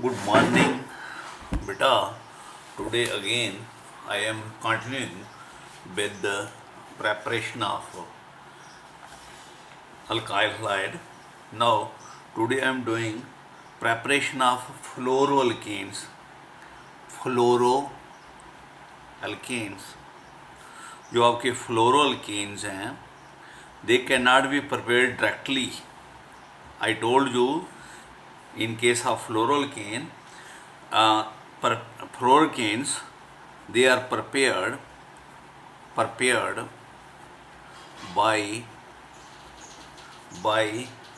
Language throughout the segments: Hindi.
Good morning, beta. Today again I am continuing with the preparation of alkyl halide. Now today I am doing preparation of fluoroalkanes. Fluoroalkanes जो आपके फ्लोरोअल्केन्स हैं, they cannot be prepared directly. I told you in case of fluoroalkane, fluoroalkanes, they are prepared by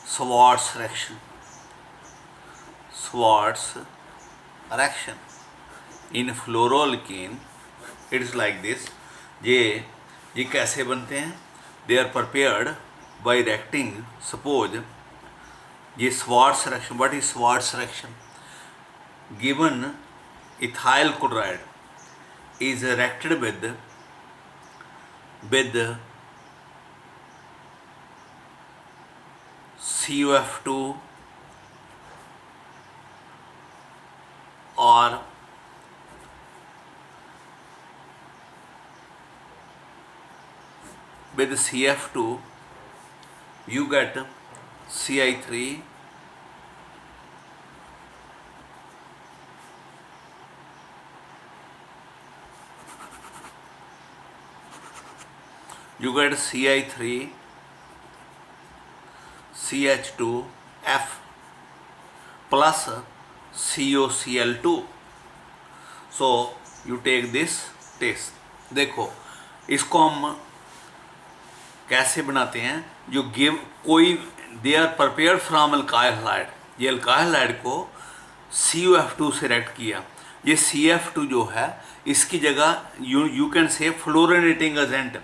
Schwarz reaction. Schwarz reaction. In fluoroalkane, it is like this. ये कैसे बनते हैं? They are prepared by reacting. Suppose ये Schwarz reaction. What is Schwarz reaction? Given ethyl chloride is reacted with CuF2 or with CF2 you get Ci3 Ci3 CH2F plus COCl2. So you take this test. देखो इसको हम कैसे बनाते हैं? जो गिव कोई दे are prepared from alkyl halide. ये अल्काइल हाइड को CuF2 से रिएक्ट किया. ये CF2 जो है इसकी जगह you can say fluorinating agent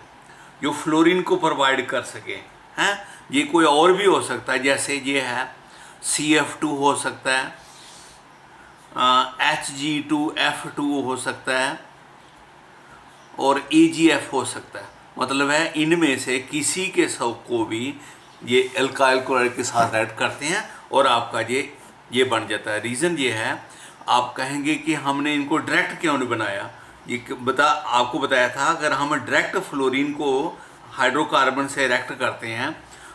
जो फ्लोरीन को प्रोवाइड कर सके हैं. ये कोई और भी हो सकता है, जैसे ये है CF2 हो सकता है, Hg2F2 हो सकता है और AgF हो सकता है. मतलब है इनमें से किसी के सब को भी ये अल्काइल क्लोराइड के साथ ऐड करते हैं और आपका ये बन जाता है. रीज़न ये है, आप कहेंगे कि हमने इनको डायरेक्ट क्यों नहीं बनाया. ये आपको बताया था, अगर हम डायरेक्ट फ्लोरीन को हाइड्रोकार्बन से रिएक्ट करते हैं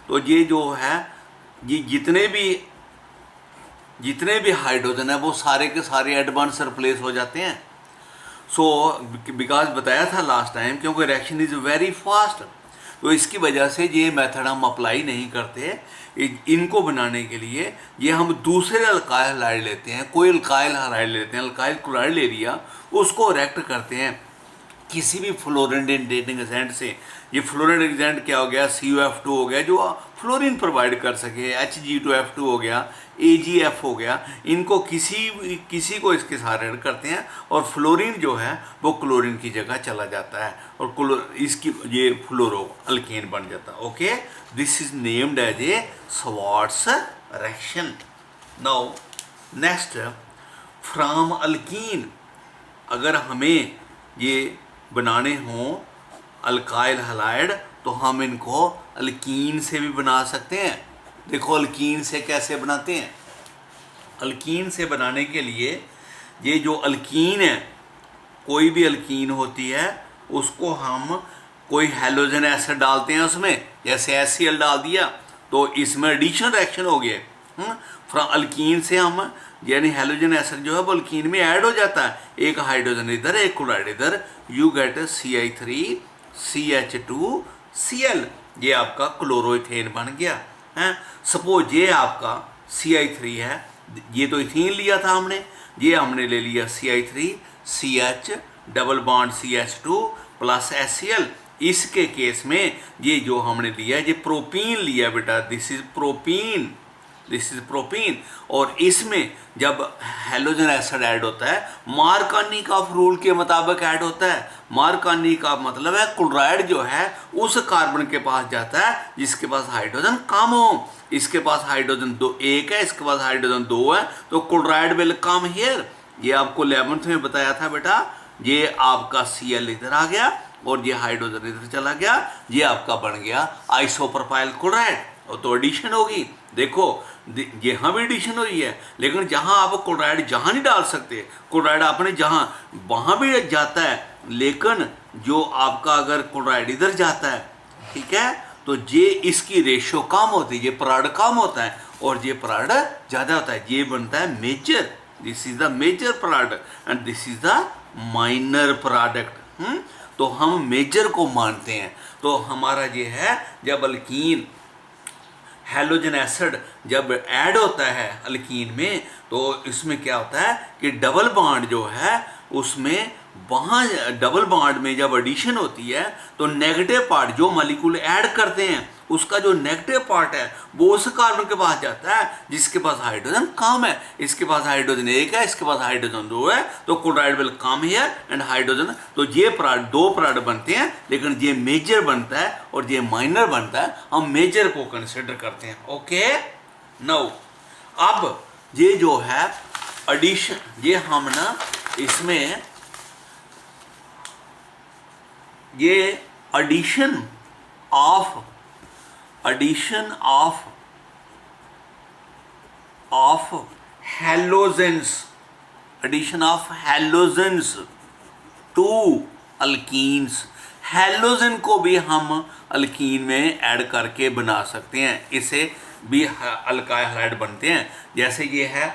तो ये जो है ये जितने भी हाइड्रोजन है वो सारे के सारे एडवांस रिप्लेस हो जाते हैं. सो बिकॉज बताया था लास्ट टाइम, क्योंकि रिएक्शन इज़ वेरी फास्ट, तो इसकी वजह से ये मेथड हम अप्लाई नहीं करते. इनको बनाने के लिए ये हम दूसरे अल्काइल हाइड लेते हैं. कोई अल्काइल हाइड लेते हैं, अल्काइल क्लोराइड ले लिया, उसको रिएक्ट करते हैं किसी भी फ्लोरिनेटिंग एजेंट से. ये फ्लोरिनेटिंग एजेंट क्या हो गया? CuF2 हो गया जो फ्लोरीन प्रोवाइड कर सके, Hg2F2 हो गया, AgF हो गया. इनको किसी को इसके साथ ऐड करते हैं और फ्लोरीन जो है वो क्लोरीन की जगह चला जाता है और इसकी ये फ्लोरो अल्केन बन जाता है. Okay, this is named as a Schwarz reaction. Now next, from alkene. अगर हमें ये बनाने हों अल्काइल हैलाइड तो हम इनको अल्कीन से भी बना सकते हैं. देखो अल्कीन से कैसे बनाते हैं. अल्कीन से बनाने के लिए ये जो अल्कीन है, कोई भी अल्कीन होती है उसको हम कोई हैलोजन एसिड डालते हैं उसमें, जैसे HCl डाल दिया तो इसमें एडिशन रिएक्शन हो गया. फ्रॉम अल्कीन से हम यानी हैलोजन एसिड जो है वो अल्कीन में ऐड हो जाता है. एक हाइड्रोजन इधर, एक क्लोराइड इधर, यू गेट Ci3 CH2Cl. ये आपका क्लोरोइथेन बन गया है. सपोज ये आपका Ci3 है, ये तो इथेन लिया था हमने, ये हमने ले लिया Ci3 CH double bond CH2 plus HCl. इसके केस में ये जो हमने लिया ये प्रोपीन लिया बेटा. This is propene. और इसमें जब हैलोजन एसिड ऐड होता है मार्कोनी-कॉफ रूल के मुताबिक ऐड होता है. मार्कोनी-कॉफ मतलब है क्लोराइड जो है उस कार्बन के पास जाता है जिसके पास हाइड्रोजन कम हो. इसके पास हाइड्रोजन 1 है, इसके पास हाइड्रोजन 2 है, तो क्लोराइड विल कम हियर. ये आपको 11th में बताया था बेटा. ये आपका Cl इधर आ गया और ये हाइड्रोजन इधर चला गया, ये आपका बन गया आइसोप्रोपाइल क्लोराइड. और तो एडिशन होगी। देखो यहाँ भी एडिशन हुई है, लेकिन जहाँ आप क्लोराइड जहाँ नहीं डाल सकते, क्लोराइड आपने जहाँ वहाँ भी जाता है, लेकिन जो आपका अगर क्लोराइड इधर जाता है, ठीक है, तो ये इसकी रेशो कम होती है, ये प्रोडक्ट कम होता है और ये प्रोडक्ट ज़्यादा होता है, ये बनता है major. This is the major product and this is the minor product. तो हम मेजर को मानते हैं। तो हमारा ये है, जब अल्कीन हैलोजन एसिड जब ऐड होता है अल्कीन में, तो इसमें क्या होता है कि डबल बॉन्ड जो है उसमें, वहाँ डबल बॉन्ड में जब एडिशन होती है तो नेगेटिव पार्ट जो मॉलिक्यूल ऐड करते हैं उसका जो नेगेटिव पार्ट है वो उस कार्बन के पास जाता है जिसके पास हाइड्रोजन कम है। इसके पास हाइड्रोजन 1 है, इसके पास हाइड्रोजन 2 है, तो chloride will come here and hydrogen. तो ये प्रोडक्ट, दो प्रोडक्ट बनते हैं, लेकिन ये मेजर बनता है और ये माइनर बनता है। हम मेजर को कंसिडर करते हैं। ओके, नाउ अब ये जो है एडिशन, ये हम ना इसमें ये addition of halogens, addition of halogens to alkenes. Halogen को भी हम अल्कीन में ऐड करके बना सकते हैं, इसे भी अल्काइल हैलाइड बनते हैं। जैसे ये है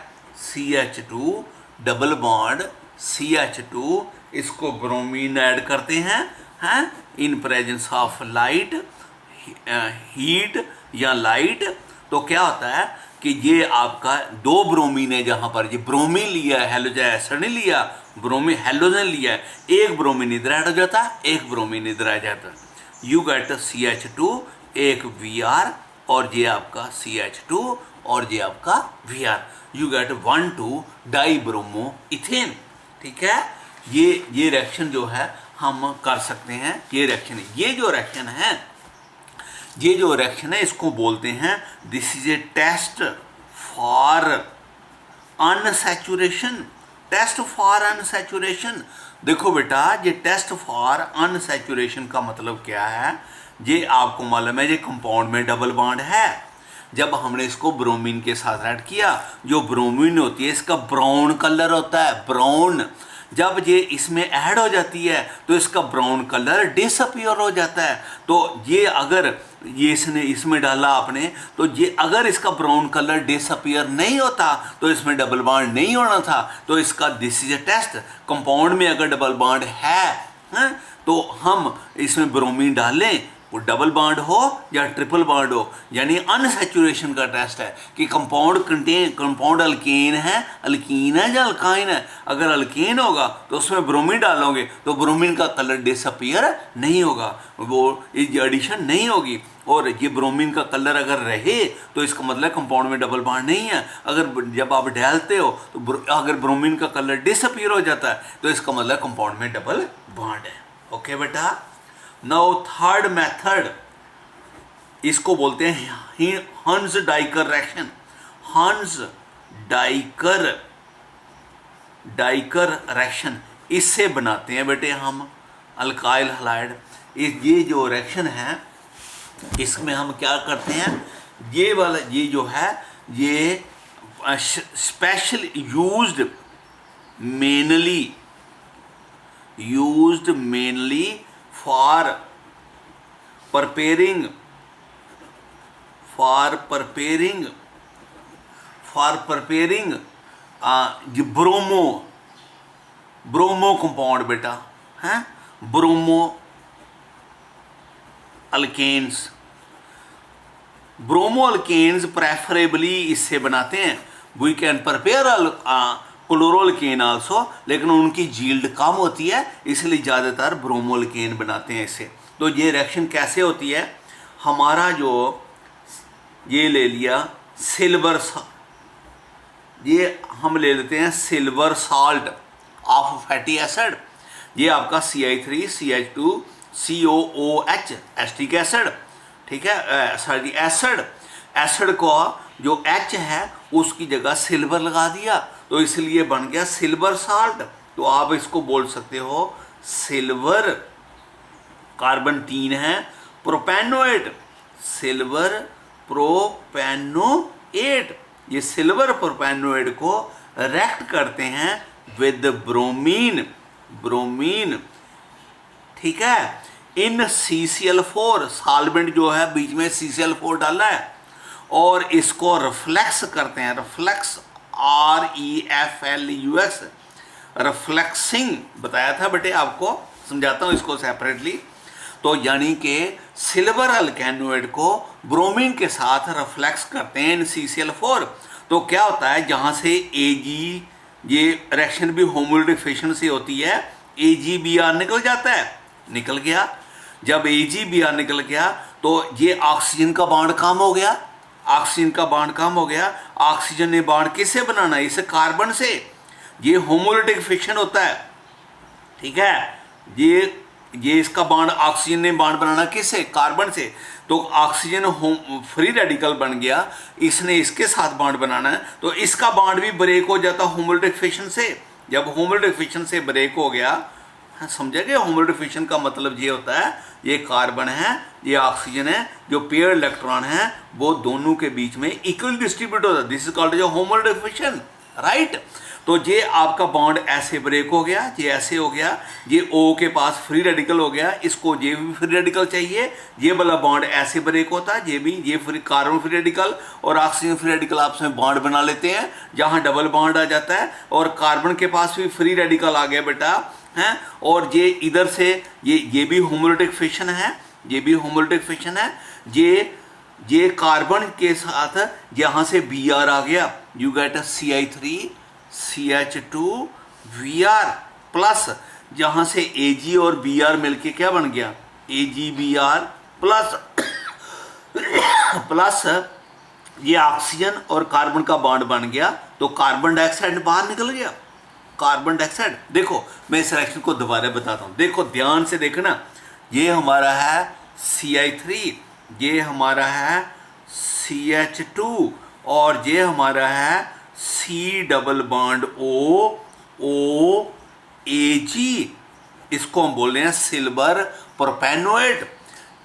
CH2 डबल बॉन्ड CH2, इसको ब्रोमीन ऐड करते हैं in presence of light, heat या लाइट। तो क्या होता है कि ये आपका दो ब्रोमीन है, जहाँ पर ये ब्रोमीन लिया है, हैलोजन एसिड नहीं लिया, ब्रोमीन हैलोजन लिया है, एक ब्रोमीन इधर ऐड हो जाता है, एक ब्रोमीन इधर आ जाता है। यू गेट CH2, एक Vr, और ये आपका CH2 और ये आपका Vr, you get 1,2 die bromo ethane. ठीक है, ये रिएक्शन जो है हम कर सकते हैं। ये जो रिएक्शन है इसको बोलते हैं, this is a test for unsaturation. Test for unsaturation, देखो बेटा, ये टेस्ट फॉर अनसैचुरेशन का मतलब क्या है? ये आपको मालूम है, ये कंपाउंड में डबल बॉन्ड है। जब हमने इसको ब्रोमीन के साथ ऐड किया, जो ब्रोमीन होती है इसका ब्राउन कलर होता है, ब्राउन। जब ये इसमें ऐड हो जाती है तो इसका ब्राउन कलर डिसअपीयर हो जाता है। तो ये अगर ये इसमें डाला आपने, तो ये अगर इसका ब्राउन कलर डिसअपीयर नहीं होता तो इसमें डबल बॉन्ड नहीं होना था। तो इसका this is a test. Compound में अगर डबल बॉन्ड है तो हम इसमें ब्रोमीन डालें, वो डबल बॉन्ड हो या ट्रिपल बॉन्ड हो, यानी अनसैचुरेशन का टेस्ट है कि कंपाउंड अल्केन है या अल्काइन है। अगर अल्केन होगा तो उसमें ब्रोमीन डालोगे तो ब्रोमीन का कलर डिसअपीयर नहीं होगा, वो एडिशन नहीं होगी। और ये ब्रोमीन का कलर अगर रहे तो इसका मतलब कंपाउंड में डबल बॉन्ड नहीं है। अगर जब आप डालते हो तो अगर ब्रोमीन का कलर डिसअपीयर हो जाता है तो इसका मतलब कंपाउंड में डबल बॉन्ड है। ओके बेटा, नाउ थर्ड मेथड, इसको बोलते हैं हंस डाइकर रिएक्शन। हंस डाइकर रिएक्शन, इससे बनाते हैं बेटे हम अल्काइल हैलाइड। ये जो रिएक्शन है इसमें हम क्या करते हैं, ये वाला ये जो है ये special used mainly for preparing bromo compound बेटा हैं, ब्रोमो अल्केन्स प्रेफरेबली इससे बनाते हैं। वी कैन प्रिपेयर क्लोरोल्केन आल्सो, लेकिन उनकी जील्ड कम होती है, इसलिए ज़्यादातर ब्रोमोल्केन बनाते हैं इससे। तो ये रिएक्शन कैसे होती है, हमारा जो ये ले लिया सिल्वर, ये हम ले लेते हैं silver salt of fatty acid. ये आपका CI3 CH2 COOH acetic acid, ठीक है, सॉरी एसिड को जो H है उसकी जगह सिल्वर लगा दिया तो इसलिए बन गया सिल्वर साल्ट। तो आप इसको बोल सकते हो सिल्वर, कार्बन 3 है, प्रोपेनोएट, सिल्वर प्रोपेनोएट, ये सिल्वर प्रोपेनोएट को रिएक्ट करते हैं विद ब्रोमीन, ब्रोमीन, ठीक है, इन CCl4, सॉल्वेंट जो है बीच में CCl4 डाला है, और इसको रिफ्लेक्स करते हैं, रिफ्लेक्स REFLUX, रिफ्लेक्सिंग बताया था बेटे, आपको समझाता हूँ इसको सेपरेटली। तो यानी कि सिल्वर अल्केनोइड को ब्रोमीन के साथ रिफ्लेक्स करते हैं इन CCl4, तो क्या होता है, जहाँ से Ag, ये रिएक्शन भी होमोलिटिक फिशन से होती है, AgBr निकल जाता है, निकल गया। जब AgBr निकल गया तो ये ऑक्सीजन का बॉन्ड कम हो गया, ऑक्सीजन का बॉन्ड कम हो गया। ऑक्सीजन ने बॉन्ड किससे बनाना है, इसे कार्बन से, ये होमोलिटिक फिक्शन होता है, ठीक है। ये इसका बॉन्ड, ऑक्सीजन ने बॉन्ड बनाना किससे, कार्बन से, तो ऑक्सीजन फ्री रेडिकल बन गया, इसने इसके साथ बॉन्ड बनाना है, तो इसका बॉन्ड भी ब्रेक हो जाता होमोलिटिक फिक्शन से। जब होमोलिटिक फिक्शन से ब्रेक हो गया, समझेंगे, होमोलिटिक फिक्शन का मतलब ये होता है, ये कार्बन है, ये ऑक्सीजन है, जो पेयर इलेक्ट्रॉन है वो दोनों के बीच में इक्वल डिस्ट्रीब्यूट होता है, this is called homolytic fiction, right. तो ये आपका बॉन्ड ऐसे ब्रेक हो गया, ये ऐसे हो गया, ये O के पास फ्री रेडिकल हो गया, इसको ये भी फ्री रेडिकल चाहिए, ये वाला बॉन्ड ऐसे ब्रेक होता है, ये भी, ये फ्री कार्बन फ्री रेडिकल और ऑक्सीजन फ्री रेडिकल आपस में बॉन्ड बना लेते हैं, जहाँ डबल बॉन्ड आ जाता है, और कार्बन के पास भी फ्री रेडिकल आ गया बेटा, हैं, और ये इधर से ये भी होमोलिटिक फिशन है, ये भी होमोलिटिक फिशन है, ये कार्बन के साथ यहाँ से Br आ गया, you get a CH2Br plus, जहाँ से Ag और Br मिलके क्या बन गया, AgBr प्लस प्लस ये ऑक्सीजन और कार्बन का बॉन्ड बन गया, तो कार्बन डाइऑक्साइड बाहर निकल गया, कार्बन डाइऑक्साइड। देखो मैं इस रिएक्शन को दोबारा बताता हूँ, देखो ध्यान से देखना, ये हमारा है Ci3, ये हमारा है CH2, और ये हमारा है C डबल बॉन्ड OAG, इसको हम बोल रहे हैं सिल्वर प्रोपेनोएट।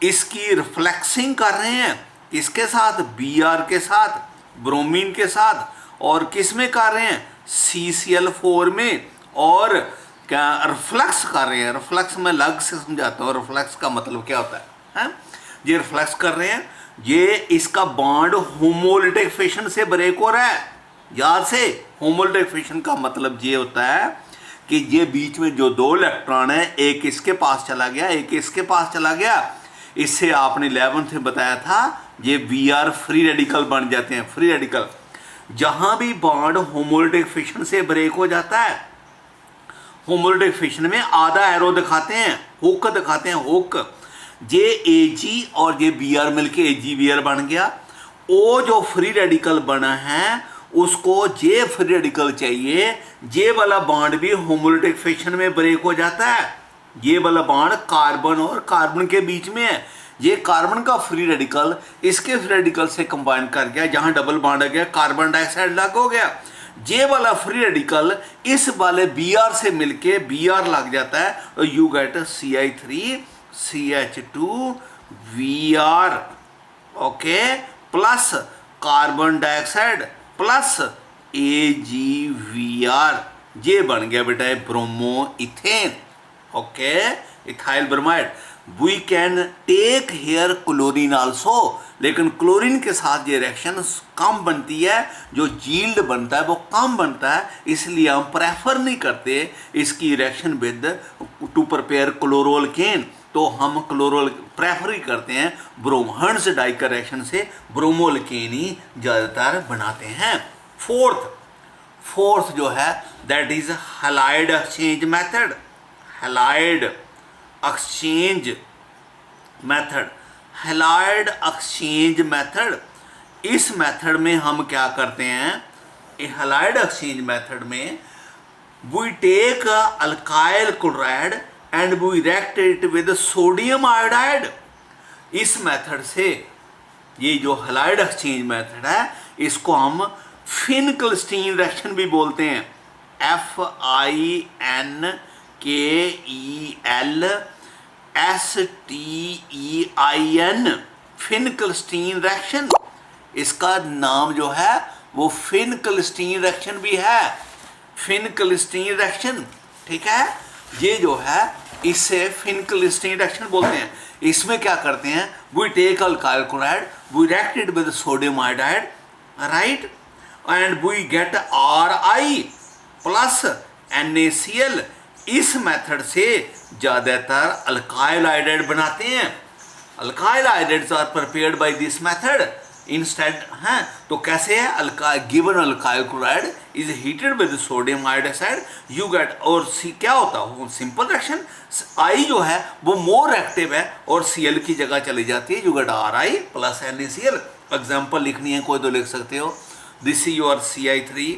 इसकी रिफ्लेक्सिंग कर रहे हैं किसके साथ, Br के साथ, ब्रोमीन के साथ, और किस में कर रहे हैं, CCl4 में, और क्या रिफ्लेक्स कर रहे हैं। रिफ्लेक्स में अलग से समझाता हूँ, रिफ्लेक्स का मतलब क्या होता है? ये रिफ्लेक्स कर रहे हैं, ये इसका बॉन्ड होमोलिटिक फिशन से ब्रेक हो रहा है। याद से, होमोलिटिक फिशन का मतलब ये होता है कि ये बीच में जो दो इलेक्ट्रॉन है, एक इसके पास चला गया, एक इसके पास चला गया, इससे आपने 11th में बताया था, ये Br फ्री रेडिकल बन जाते हैं, फ्री रेडिकल। जहां भी बॉन्ड होमोलिटिक फिशन से ब्रेक हो जाता है, होमोलिटिक फिशन में आधा एरो दिखाते हैं, हुक दिखाते हैं, हुक, ये Ag और ये Br मिलके AgBr बन गया। O जो फ्री रेडिकल बना है उसको ये फ्री रेडिकल चाहिए, ये वाला बॉन्ड भी होमोलिटिक फिशन में ब्रेक हो जाता है, ये वाला बॉन्ड कार्बन और कार्बन के बीच में है, ये कार्बन का फ्री रेडिकल इसके फ्री रेडिकल से कंबाइन कर गया, जहां डबल बॉन्ड आ गया, कार्बन डाइऑक्साइड लग हो गया, ये वाला फ्री रेडिकल इस वाले Br से मिलके Br लग जाता है, तो you get CH2Br, okay, plus carbon dioxide plus AgBr, ये बन गया बेटा bromo ethane, okay, ethyl bromide. We can take here chlorine also, लेकिन क्लोरीन के साथ ये रिएक्शन कम बनती है, जो यील्ड बनता है वो कम बनता है, इसलिए हम प्रेफर नहीं करते इसकी रिएक्शन विद टू प्रिपेयर क्लोरोल्केन, तो हम क्लोरोल प्रेफर ही करते हैं ब्रोमहर्ट्ज डाई का रिएक्शन से ब्रोमोल्केन ही ज़्यादातर बनाते हैं। फोर्थ जो है that is halide exchange method, halide exchange method, halide exchange method. इस मेथड में हम क्या करते हैं, हैलाइड एक्सचेंज मेथड में we take alkyl chloride and we react it with sodium iodide. इस मेथड से, ये जो हैलाइड एक्सचेंज मेथड है, इसको हम फिनकलस्टीन रिएक्शन भी बोलते हैं, FINKELSTEIN, फिनकलस्टीन रिएक्शन। इसका नाम जो है वो फिनकलिस्टीन रिएक्शन भी है, फिनकलिस्टीन रिएक्शन। ठीक है, ये जो है इससे फिनकलिस्टीन रिएक्शन बोलते हैं। इसमें क्या करते हैं, we take alkyl chloride, we react it with sodium iodide, right, and we get Ri plus NaCl। इस मेथड से ज़्यादातर अल्काइल आयोडाइड बनाते हैं। Alkyl iodides are prepared by this method instead हैं। तो कैसे है, given alkyl chloride is heated with sodium iodide, you get, और क्या होता है सिंपल रिएक्शन, आई जो है वो मोर एक्टिव है और Cl की जगह चली जाती है, you get Ri plus NaCl। Example लिखनी है कोई तो लिख सकते हो, this is your Ci3,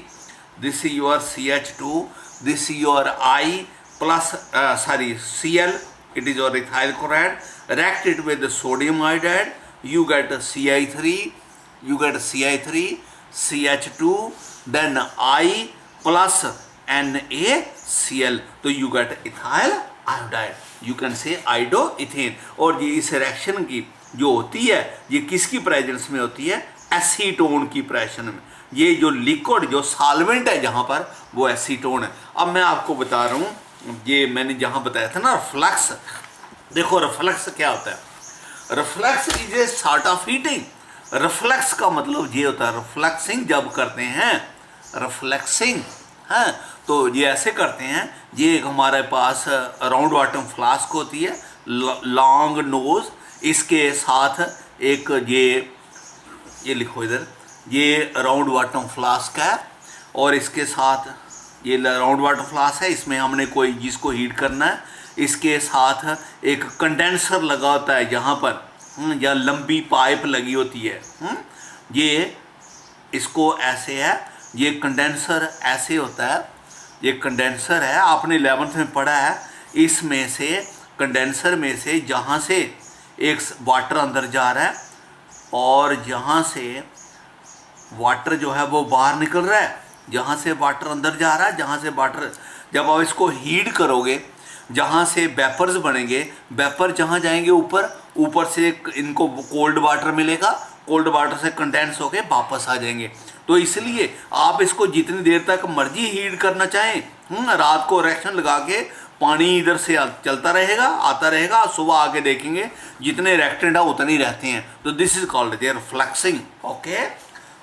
this is your CH2, this is your I plus Cl, it is your ethyl chloride, react it with the sodium iodide, you get Ci3, you get Ci3, CH2, then I plus NaCl, तो you get ethyl iodide, you can say iodoethane। और ये इस रिएक्शन की जो होती है ये किसकी प्रेजेंस में होती है, एसीटोन की प्रेशन में। ये जो लिक्विड जो सॉल्वेंट है जहाँ पर वो एसीटोन है। अब मैं आपको बता रहा हूँ, ये मैंने जहाँ बताया था ना रिफ्लक्स, देखो रिफ्लक्स क्या होता है, reflux is a sort of heating. Reflux का मतलब ये होता है, रिफ्लेक्सिंग जब करते हैं, रिफ्लेक्सिंग, हाँ, तो ये ऐसे करते हैं, ये एक हमारे पास राउंड बॉटम फ्लास्क होती है, लॉन्ग नोज, इसके साथ एक ये लिखो इधर, ये राउंड बॉटम फ्लास्क है और इसके साथ ये राउंड वाटर फ्लास्क है, इसमें हमने कोई जिसको हीट करना है, इसके साथ एक कंडेंसर लगा होता है जहाँ पर या लंबी पाइप लगी होती है। ये इसको ऐसे है, ये कंडेंसर ऐसे होता है, ये कंडेंसर है, आपने 11th में पढ़ा है। इसमें से कंडेंसर में से जहाँ से एक वाटर अंदर जा रहा है और जहाँ से वाटर जो है वो बाहर निकल रहा है, जहाँ से वाटर अंदर जा रहा है, जहाँ से वाटर, जब आप इसको हीट करोगे जहाँ से वेपर्स बनेंगे, वेपर जहाँ जाएंगे ऊपर, ऊपर से इनको कोल्ड वाटर मिलेगा, कोल्ड वाटर से कंडेंस होके वापस आ जाएंगे। तो इसलिए आप इसको जितनी देर तक मर्जी हीट करना चाहें, रात को रिएक्शन लगा के पानी इधर से चलता रहेगा, आता रहेगा, सुबह आके देखेंगे जितने रिएक्टेंट है उतने ही रहते हैं। तो this is called there fluxing. Okay,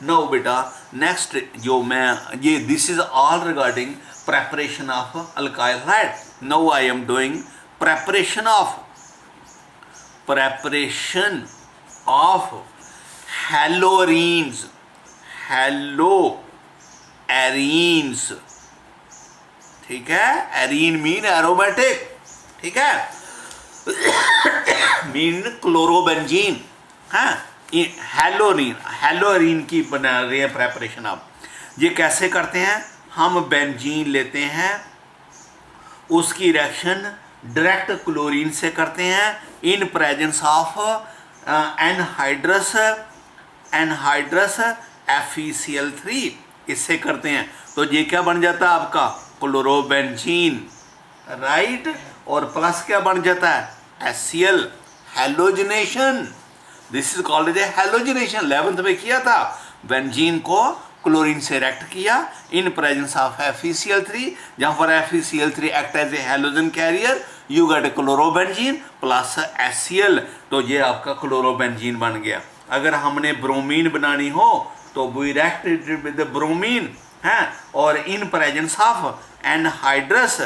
now बेटा नेक्स्ट जो मैं ये this is all regarding preparation of alkyl halide. Now I am doing preparation of haloarenes, haloarenes, ठीक है, एरीन मीन एरोमेटिक, ठीक है, मीन क्लोरोबेंजीन, हाँ, हेलोअरीन की बना रही है प्रेपरेशन। आप ये कैसे करते हैं, हम बेंजीन लेते हैं, उसकी रिएक्शन डायरेक्ट क्लोरीन से करते हैं in presence of anhydrous FeCl3, इससे करते हैं। तो ये क्या बन जाता है आपका क्लोरोबेंजीन, राइट, और प्लस क्या बन जाता है HCl, halogenation. This is called a halogenation, 11th में किया था। बेंजीन को क्लोरीन से रिएक्ट किया इन प्रेजेंस ऑफ FeCl3, जहाँ पर FeCl3 act as a halogen carrier, you get chlorobenzene plus HCl, तो ये आपका क्लोरोबेंजीन बन गया। अगर हमने ब्रोमीन बनानी हो तो वी रिएक्ट विद ब्रोमीन है, और in presence of anhydrous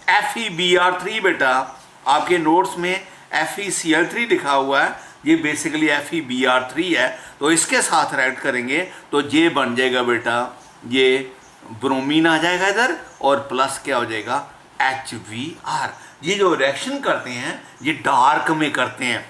FeBr3, बेटा आपके नोट्स में FeCl3 लिखा हुआ है, ये बेसिकली FeBr3 है, तो इसके साथ रिएक्ट करेंगे तो ये बन जाएगा बेटा, ये ब्रोमीन आ जाएगा इधर, और प्लस क्या हो जाएगा HBr। ये जो रिएक्शन करते हैं ये डार्क में करते हैं,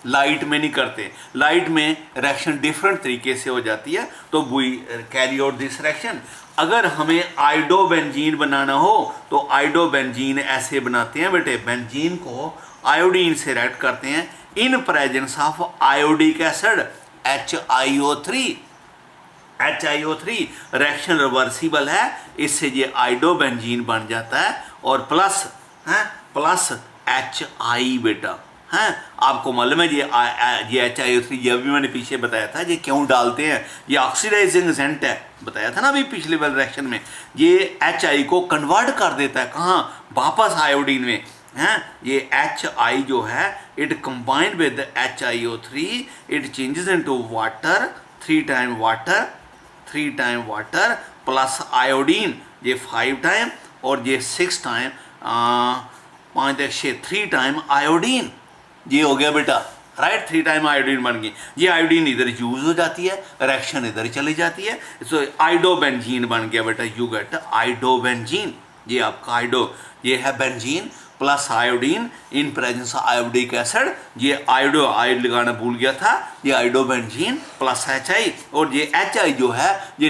लाइट में नहीं करते। लाइट में रिएक्शन डिफरेंट तरीके से हो जाती है, तो we carry out this reaction. अगर हमें आयोडोबेंजीन बनाना हो तो आयोडोबेंजीन ऐसे बनाते हैं बेटे, बेंजीन को आयोडीन से रिएक्ट करते हैं in presence of iodic acid HiO3। Reaction reversible है, इससे ये आयोडोबेंजीन बन जाता है, और प्लस है प्लस HI बेटा, हैं। आपको मालूम है ये HiO3 ये भी मैंने पीछे बताया था ये क्यों डालते हैं, ये ऑक्सीडाइजिंग एजेंट है, बताया था ना अभी पिछले वाले रिएक्शन में। ये HI को कन्वर्ट कर देता है कहाँ, वापस आयोडीन में हैं। ये HI जो है it combined with HiO3 it changes into water, 3 time water plus iodine, ये 5 टाइम और ये 6 टाइम, 3 टाइम आयोडीन, ये हो गया बेटा राइट। 3 टाइम आयोडीन बन गई। ये आयोडीन इधर यूज हो जाती है, रिएक्शन इधर चली जाती है, सो आइडोबेंजीन बन गया बेटा। यू गेट आइडोबेंजीन, ये आपका ये है benzene plus iodine in presence iodic acid. ये आयोड लगाना भूल गया था, ये आइडोबेंजीन प्लस HI, और ये HI जो है ये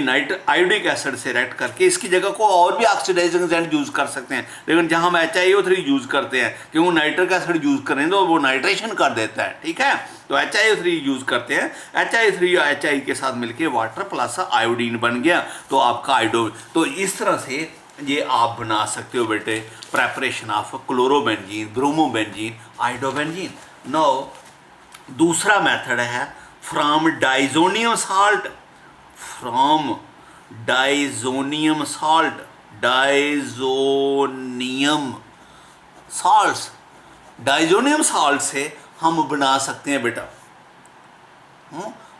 आयोडिक एसिड से रिएक्ट करके इसकी जगह को और भी ऑक्सीडाइजिंग एजेंट यूज कर सकते हैं, लेकिन जहां हम HiO3 यूज करते हैं क्योंकि नाइट्रिक एसिड यूज करें तो वो नाइट्रेशन कर देता है, ठीक है। तो HiO3 यूज करते हैं, HiO3 और HI के साथ मिलके वाटर प्लस आयोडीन बन गया, तो आपका तो इस तरह से ये आप बना सकते हो बेटे preparation of chlorobenzene, bromobenzene, iodobenzene. Now दूसरा मेथड है from diazonium salt, diazonium salt से हम बना सकते हैं बेटा,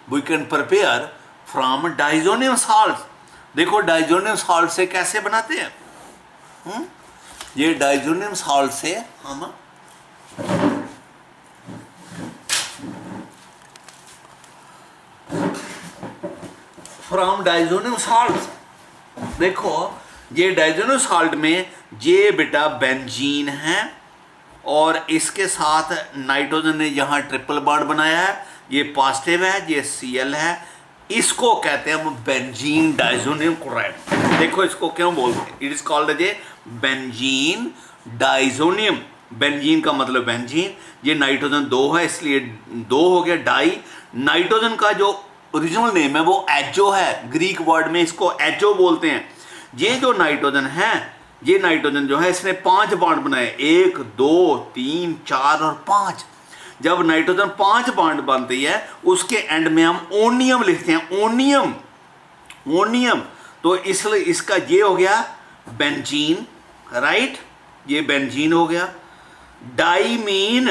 we can prepare from diazonium salt. देखो डाइजोनियम साल्ट से कैसे बनाते हैं, ये डाइजोनियम साल्ट से हम फ्रॉम डाइजोनियम साल्ट, देखो ये डाइजोनियम साल्ट में ये बेटा बेंजीन है और इसके साथ नाइट्रोजन ने यहाँ ट्रिपल बॉन्ड बनाया है, ये पॉजिटिव है, ये Cl है, इसको कहते हैं हम बेंजीन डाइजोनियम क्लोराइड। देखो इसको क्यों बोलते हैं, it is called as benzene diazonium. Benzene का मतलब बेंजीन, ये नाइट्रोजन 2 है इसलिए 2 हो गया डाई। नाइट्रोजन का जो ओरिजिनल नेम है वो एजो है, ग्रीक वर्ड में इसको एजो बोलते हैं। ये जो नाइट्रोजन है, ये नाइट्रोजन जो है इसने 5 बॉन्ड बनाए, 1 2 3 4 और 5। जब नाइट्रोजन 5 बॉन्ड बनती है उसके एंड में हम ओनियम लिखते हैं, ओनियम। तो इसलिए इसका ये हो गया बेंजीन, राइट, ये बेंजीन हो गया। डाई मीन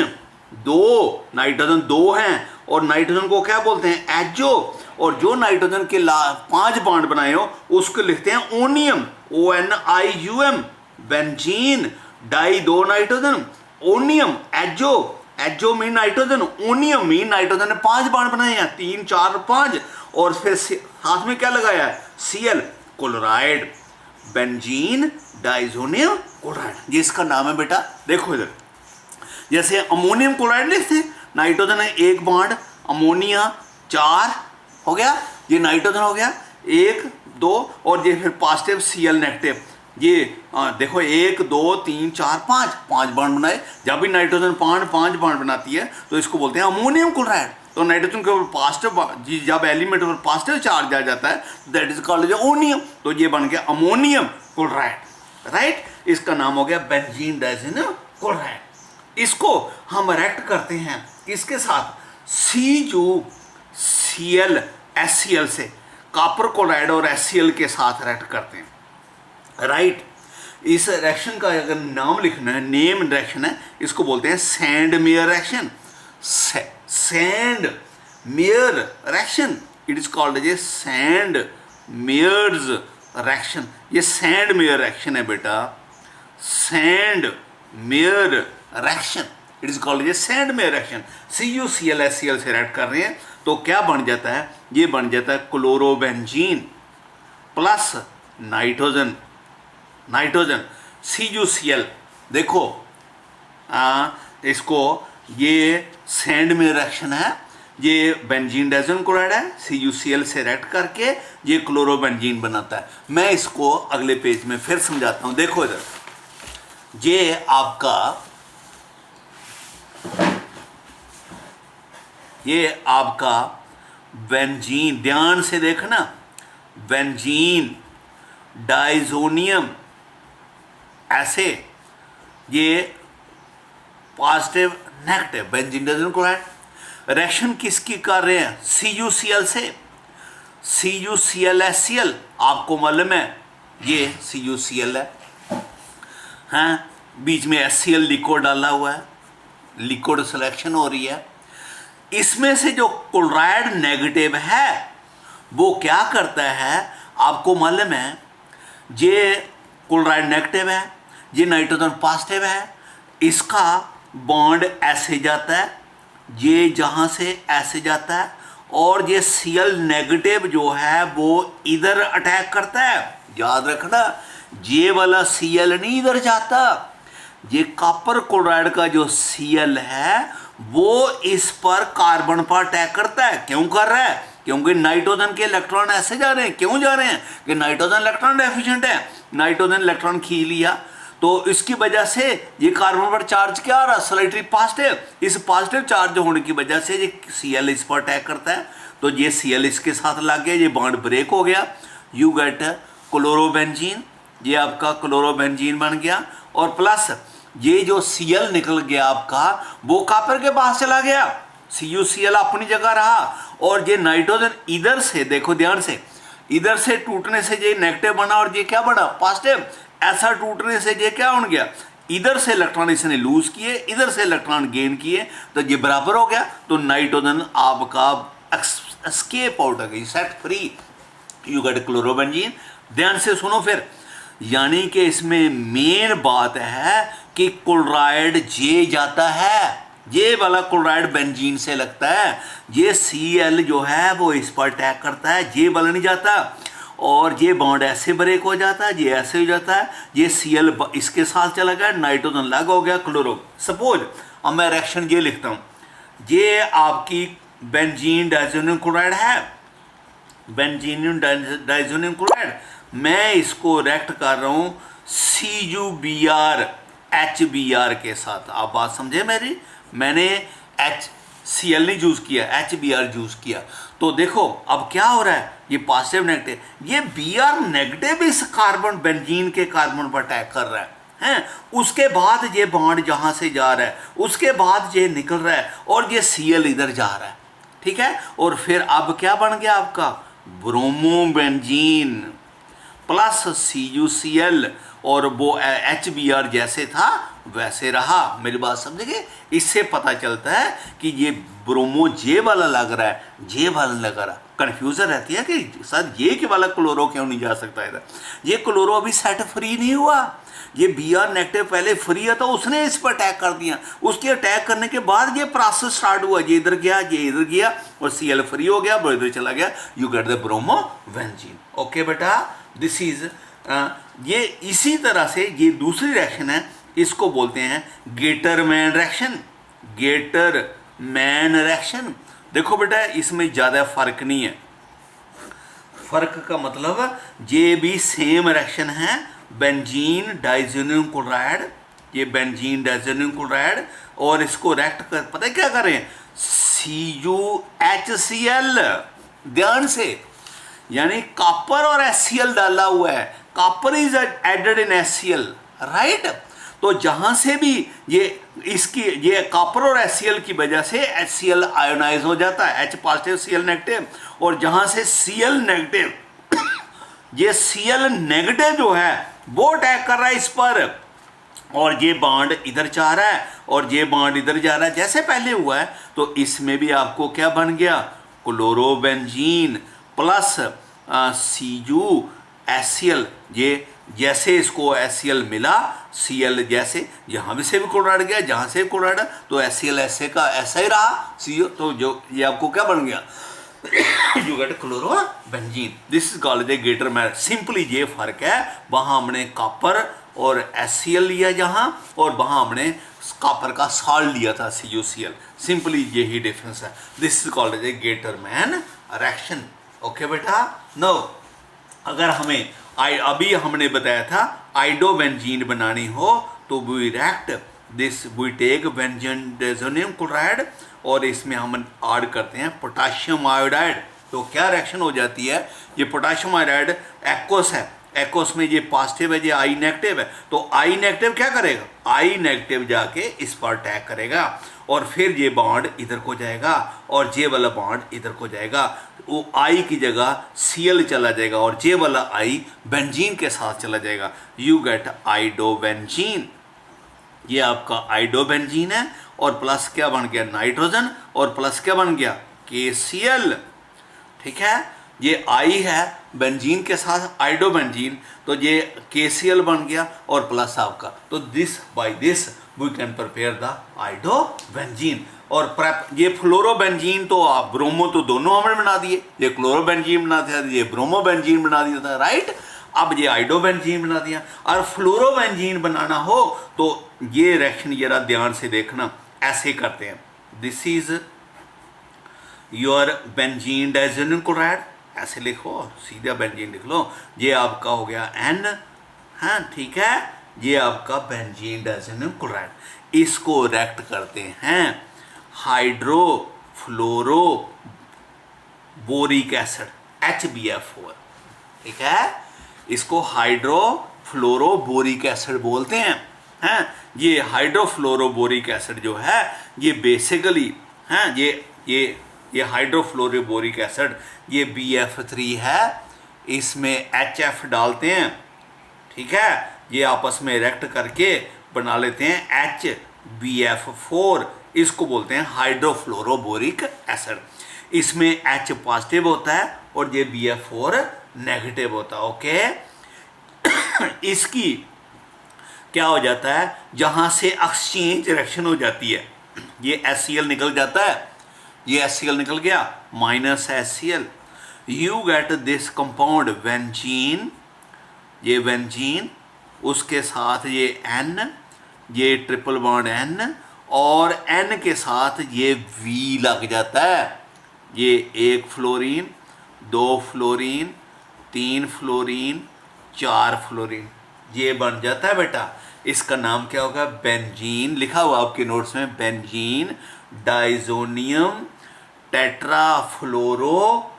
2, नाइट्रोजन 2 हैं और नाइट्रोजन को क्या बोलते हैं, एजो, और जो नाइट्रोजन के 5 बॉन्ड बनाए हो उसको लिखते हैं onium, ONIUM, benzene. Di 2 nitrogen, onium, azo mean nitrogen, onium mean nitrogen ने 5 बॉन्ड बनाए हैं, 3 4 5, और फिर साथ में क्या लगाया है, Cl, chloride, benzene diazonium chloride, ये इसका नाम है बेटा। देखो इधर जैसे अमोनियम क्लोराइड लिखते हैं, नाइट्रोजन है 1 बॉन्ड, अमोनिया 4 हो गया, ये नाइट्रोजन हो गया 1 2, और ये फिर पॉजिटिव Cl नेगेटिव, ये देखो 1 2 3 4 5 बॉन्ड बनाए। जब भी नाइट्रोजन 5 बॉन्ड बनाती है तो इसको बोलते हैं अमोनियम क्लोराइड। तो नाइट्रोजन के ऊपर पॉजिटिव, जब एलिमेंट पर पॉजिटिव चार्ज आ जाता है दैट इज कॉल्ड ओनियम, तो ये बन गया अमोनियम क्लोराइड, राइट। इसका नाम हो गया बेंजीन डाइजोनियम क्लोराइड। इसको हम रिएक्ट करते हैं किसके साथ, CuCl HCl से, कॉपर क्लोराइड और HCl के साथ रिएक्ट करते हैं, राइट। इस रिएक्शन का अगर नाम लिखना है, नेम रिएक्शन है, इसको बोलते हैं Sandmeyer reaction, Sandmeyer reaction, it is called as a Sandmeyer's reaction. ये सैंड मेयर रिएक्शन है बेटा, Sandmeyer reaction, it is called as Sandmeyer reaction. CuCl HCl से रिएक्ट कर रहे हैं तो क्या बन जाता है, ये बन जाता है क्लोरोबेंजीन प्लस नाइट्रोजन, CuCl। देखो इसको, ये सैंड में रिएक्शन है, ये बेंजीन डाइजोनियम क्लोराइड है, CuCl से रिएक्ट करके ये क्लोरोबेंजीन बनाता है। मैं इसको अगले पेज में फिर समझाता हूं। देखो इधर ये आपका बेंजीन, ध्यान से देखना, बेंजीन डाइजोनियम ऐसे, ये positive negative, benzene diazonium chloride. Reaction किसकी कर रहे हैं? CuCl से, CuClHCl, आपको मालूम है ये CuCl है, हैं, बीच में HCl लिक्विड डाला हुआ है, लिक्विड सिलेक्शन हो रही है। इसमें से जो क्लोराइड नेगेटिव है वो क्या करता है, आपको मालूम है, ये क्लोराइड नेगेटिव है, ये नाइट्रोजन पॉजिटिव है, इसका बॉन्ड ऐसे जाता है, ये जहाँ से ऐसे जाता है, और ये Cl नेगेटिव जो है वो इधर अटैक करता है। याद रखना, ये वाला Cl नहीं इधर जाता, ये कॉपर क्लोराइड का जो Cl है वो इस पर कार्बन पर अटैक करता है। क्यों कर रहा है? क्योंकि नाइट्रोजन के इलेक्ट्रॉन ऐसे जा रहे हैं। क्यों जा रहे हैं? कि नाइट्रोजन इलेक्ट्रॉन डेफिशिएंट है, नाइट्रोजन इलेक्ट्रॉन खींच लिया, तो इसकी वजह से ये कार्बन पर चार्ज क्या आ रहा है? Slightly positive. इस पॉजिटिव चार्ज होने की वजह से ये Cl इस पर अटैक करता है, तो ये Cl इसके साथ लग गया, ये बॉन्ड ब्रेक हो गया, यू गेट क्लोरोबेंजीन, ये आपका क्लोरोबेंजीन बन गया। और प्लस ये जो Cl निकल गया आपका वो कॉपर के पास चला गया, CuCl अपनी जगह रहा, और ये नाइट्रोजन इधर से, देखो ध्यान से, इधर से टूटने से ये नेगेटिव बना और ये क्या बना? पॉजिटिव। ऐसा टूटने से ये क्या बन गया? इधर से इलेक्ट्रॉन इसने लूज किए, इधर से इलेक्ट्रॉन गेन किए, तो ये बराबर हो गया, तो नाइट्रोजन आपका एस्केप आउट हो गई, set free, you get chlorobenzene. ध्यान से सुनो फिर, यानी कि इसमें मेन बात है कि क्लोराइड जे जाता है, ये वाला क्लोराइड बेंजीन से लगता है, ये Cl जो है वो इस पर अटैक करता है, ये वाला नहीं जाता, और ये बॉन्ड ऐसे ब्रेक हो जाता है, ये ऐसे हो जाता है, ये Cl इसके साथ चला गया, नाइट्रोजन लग हो गया क्लोरो। सपोज अब मैं रिएक्शन ये लिखता हूँ, ये आपकी बेंजीन डाइज़ोनियम क्लोराइड है, बेंजीन डाइज़ोनियम क्लोराइड, मैं इसको रिएक्ट कर रहा हूँ CuBr HBr के साथ। आप बात समझे मेरी, मैंने HCl नहीं यूज़ किया, HBr यूज़ किया, तो देखो अब क्या हो रहा है, ये पॉजिटिव नेगेटिव, ये Br नेगेटिव इस कार्बन बेंजीन के कार्बन पर अटैक कर रहा है, हैं, उसके बाद ये बॉन्ड जहाँ से जा रहा है, उसके बाद ये निकल रहा है, और ये Cl इधर जा रहा है, ठीक है। और फिर अब क्या बन गया आपका? ब्रोमोबेंजीन प्लस CuCl, और वो HBr जैसे था वैसे रहा। मेरी बात समझ गए? इससे पता चलता है कि ये ब्रोमो जे वाला लग रहा है, जे वाला लग रहा है, कन्फ्यूजन रहती है कि सर ये के वाला क्लोरो क्यों नहीं जा सकता इधर। ये क्लोरो अभी सेट फ्री नहीं हुआ, ये Br नेगेटिव पहले फ्री है, तो उसने इस पर अटैक कर दिया, उसके अटैक करने के बाद ये प्रोसेस स्टार्ट हुआ, ये इधर गया, ये इधर गया, और Cl फ्री हो गया, वो इधर चला गया, you get the bromobenzene. Okay बेटा, दिस इज ये इसी तरह से ये दूसरी रिएक्शन है, इसको बोलते हैं गेटरमैन रिएक्शन। गेटरमैन रिएक्शन, देखो बेटा इसमें ज़्यादा फर्क नहीं है, फर्क का मतलब ये भी सेम रिएक्शन है, बेंजीन डाइज़ोनियम क्लोराइड, ये बेंजीन डाइज़ोनियम क्लोराइड, और इसको रिएक्ट कर, पता है क्या कर रहे हैं? CuHCl, ध्यान से, यानी कॉपर और HCl डाला हुआ है, copper is added in HCl, right. तो जहां से भी ये इसकी ये कॉपर और HCl की वजह से HCl आयोनाइज हो जाता है, H पॉजिटिव Cl नेगेटिव, और जहां से Cl नेगेटिव, ये Cl नेगेटिव जो है वो अटैक कर रहा है इस पर, और ये बॉन्ड इधर जा रहा है, और ये बॉन्ड इधर जा रहा है, जैसे पहले हुआ है। तो इसमें भी आपको क्या बन गया? क्लोरोबेंजीन प्लस CuHCl, ये जैसे इसको HCl मिला, Cl जैसे यहाँ से भी क्लोराइड गया, जहाँ से भी क्लोराइड, तो HCl ऐसे का ऐसा ही रहा, CO, तो जो ये आपको क्या बन गया? You get chlorobenzene. This is called the Gattermann. Simply ये फर्क है, वहाँ हमने कॉपर और HCl लिया जहाँ, और वहाँ हमने कॉपर का सॉल्ट लिया था CuCl। सिंपली यही डिफरेंस है। This is called the Gattermann reaction. Okay बेटा। नो, अगर हमें अभी हमने बताया था आइडोबेंजीन बनानी हो, तो we react this, we take benzene diazonium chloride, और इसमें हम ऐड करते हैं पोटाशियम आयोडाइड। तो क्या रिएक्शन हो जाती है? ये पोटाशियम आयोडाइड एक्वस है, एक्वस में ये पॉजिटिव है, ये I नेगेटिव है, तो I नेगेटिव क्या करेगा? I नेगेटिव जाके इस पर अटैक करेगा, और फिर ये बॉन्ड इधर को जाएगा और जे वाला बॉन्ड इधर को जाएगा, वो आई की जगह Cl चला जाएगा और जे वाला आई बेंजीन के साथ चला जाएगा, यू गेट आइडोबेंजीन। ये आपका आइडोबेंजीन है और प्लस क्या बन गया नाइट्रोजन और प्लस क्या बन गया KCl। ठीक है, ये आई है बेंजीन के साथ आइडोबेंजीन, तो ये KCl बन गया और प्लस आपका, तो this by this we can prepare the iodobenzene. और प्रेप ये फ्लोरोबेंजीन तो आप ब्रोमो तो दोनों हमने बना दिए, ये क्लोरोबेंजीन बना दिया, ये ब्रोमोबेंजीन बना दिया था, राइट। अब ये आइडोबेंजीन बना दिया। और फ्लोरोबेंजीन बनाना हो तो ये रिएक्शन जरा ध्यान से देखना, ऐसे करते हैं, this is your benzene डाइजेनियम chloride, ऐसे लिखो, सीधा बेंजीन लिख लो, ये आपका हो गया N, हाँ ठीक है, ये आपका बेंजीन डाइजेनियम क्लोराइड। इसको रिएक्ट करते हैं हाइड्रोफ्लोरो बोरिक एसिड HBF4, ठीक है, इसको हाइड्रोफ्लोरोबोरिक एसिड बोलते हैं। हैं, ये हाइड्रोफ्लोरोबोरिक एसिड जो है ये बेसिकली हैं ये हाइड्रोफ्लोरोबोरिक एसिड ये BF3 है, इसमें HF डालते हैं, ठीक है, ये आपस में रिएक्ट करके बना लेते हैं HBF4, इसको बोलते हैं हाइड्रोफ्लोरोबोरिक एसिड। इसमें H पॉजिटिव होता है और ये BF4 नेगेटिव होता है, ओके। इसकी क्या हो जाता है, जहां से एक्सचेंज रिएक्शन हो जाती है, ये HCl निकल जाता है, ये HCl निकल गया minus HCl, you get this compound benzene, ये बेंजीन, उसके साथ ये N, ये ट्रिपल बॉन्ड N और N के साथ ये V लग जाता है, ये 1 फ्लोरीन 2 फ्लोरीन 3 फ्लोरीन 4 फ्लोरीन, ये बन जाता है बेटा। इसका नाम क्या होगा, बेंजीन, लिखा हुआ आपके नोट्स में, बेंजीन डाइजोनियम टेट्राफ्लोरो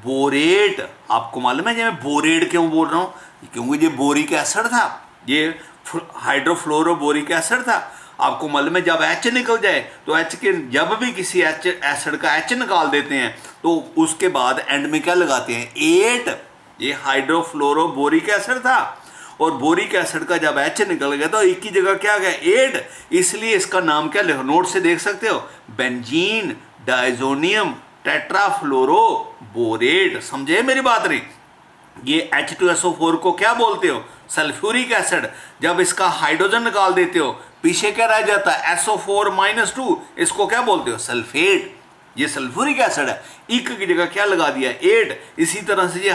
बोरेट। आपको मालूम है मैं बोरेट क्यों बोल रहा हूँ, क्योंकि ये बोरिक एसिड था, ये हाइड्रोफ्लोरोबोरिक एसिड था। आपको मालूम है जब H निकल जाए तो H के जब भी किसी H एसिड का H निकाल देते हैं तो उसके बाद एंड में क्या लगाते हैं 8, ये हाइड्रोफ्लोरोबोरिक एसिड था और बोरिक एसिड का जब H निकल गया तो एक की जगह क्या आ गया 8, इसलिए इसका नाम क्या लिखो, नोट से देख सकते हो, बेंजीन डाइजोनियम टेट्राफ्लोरो बोरेट। समझे मेरी बात नहीं, ये H2SO4 को क्या बोलते हो, सल्फ्यूरिक एसिड। जब इसका हाइड्रोजन निकाल देते हो पीछे क्या रह जाता है SO4-2, इसको क्या बोलते हो, सल्फेट। ये सल्फ्यूरिक एसिड है, इक की जगह क्या लगा दिया 8। इसी तरह से ये